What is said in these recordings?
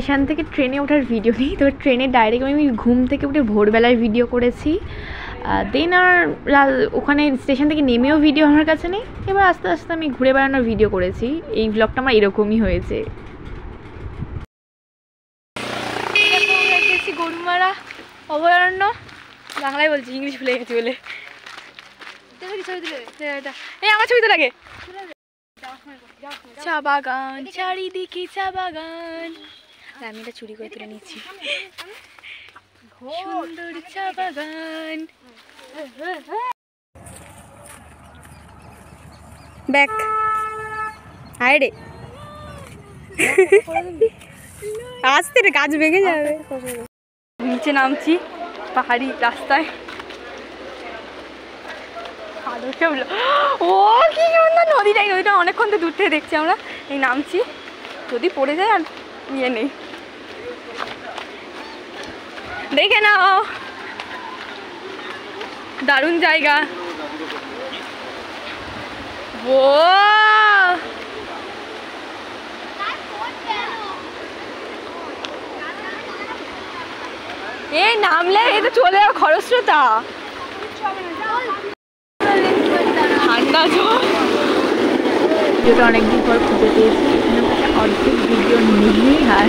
Station থেকে ট্রেনে ওঠার ভিডিও নেই, তবে ট্রেনে ডাইরেক্ট আমি ঘুম থেকে উঠে ভোরবেলায় ভিডিও করেছি। দেন আর ওখানে স্টেশন থেকে নেমেও ভিডিও আমার কাছে নেই। এবার আস্তে আস্তে আমি ঘুরে বেড়ানোর ভিডিও করেছি। এই ব্লগটা আমার এরকমই হয়েছে। গরুমারা অভয়ারণ্য, বাংলায় বলছি, ইংলিশ ভুলে গেছি বলে। এই আমার ছবি তো লাগে। চা বাগান, চারিদিকে চা বাগান। আমি এটা চুরি করে তুলে নিচ্ছি। সুন্দর চা বাগান। ব্যাক আয় রে, আসতে রে, গাছ ভেঙে যাবে। নিচে নামছি পাহাড়ি রাস্তায়। ও কি সুন্দর নদীটাই, নদীটা অনেকক্ষণ তো দূর থেকে দেখছি আমরা। এই নামছি, যদি পড়ে যায় আর ইয়ে নেই, দেখে নাও। দারুণ জায়গা। ও এই নামলে এই তো চলে যাও খরস্রোতা। ঠান্ডা জল। ভিডিওটা অনেকদিন পর খুঁজে পেয়েছি। এখানে অর্ধেক ভিডিও নেই আর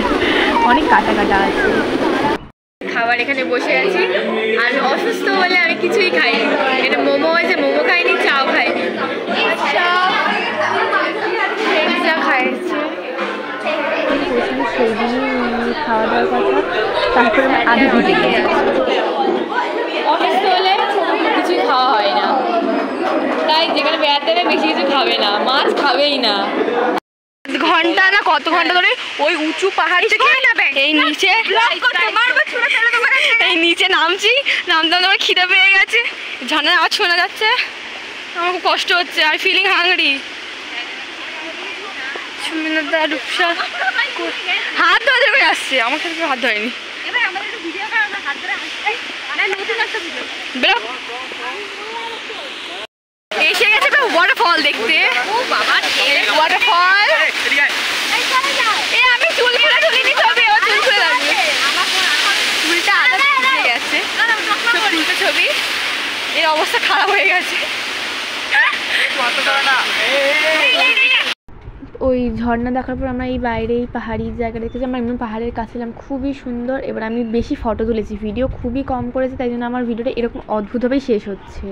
অনেক কাটা কাটা আছে। খাবার এখানে বসে আছি। আমি অসুস্থ বলে আমি কিছুই খাইনি। এটা মোমো হয়েছে, মোমো খাইনি, চাও খাইনি। আচ্ছা যা খাইছে সেই দিনই খাওয়া দাওয়ার কথা। তারপরে আমি আধা ঘুরে অসুস্থ হলে কিছুই খাওয়া হয় না, তাই যেখানে বেড়াতে হবে বেশি কিছু খাবে না, মাছ খাবেই না। ঘন্টা না কত ঘন্টা ধরে ওই উঁচু পাহাড় থেকে এই নিচে এই নিচে নামছি। নামতে আমার খিদে পেয়ে গেছে, ঝর্ণার আওয়াজ শোনা যাচ্ছে, আমার খুব কষ্ট হচ্ছে। Are feeling hungry. হাত ধরে করে আসছে, আমার সাথে কেউ হাত ধরেনি। এসে গেছে তো ওয়াটারফল দেখতে। ওয়াটারফল। আমি চুল খুলে তুলিনি, ছবি আমার চুল খুলে লাগবে। চুলটা আলাদা হয়ে গেছে, চুলটা ছবি। এর অবস্থা খারাপ হয়ে গেছে। ওই ঝর্ণা দেখার পর আমরা এই বাইরে এই পাহাড়ি জায়গা দেখতেছি। আমরা এমনি পাহাড়ের কাছে এলাম, খুবই সুন্দর। এবার আমি বেশি ফটো তুলেছি, ভিডিও খুবই কম করেছি, তাই জন্য আমার ভিডিওটা এরকম অদ্ভুতভাবেই শেষ হচ্ছে।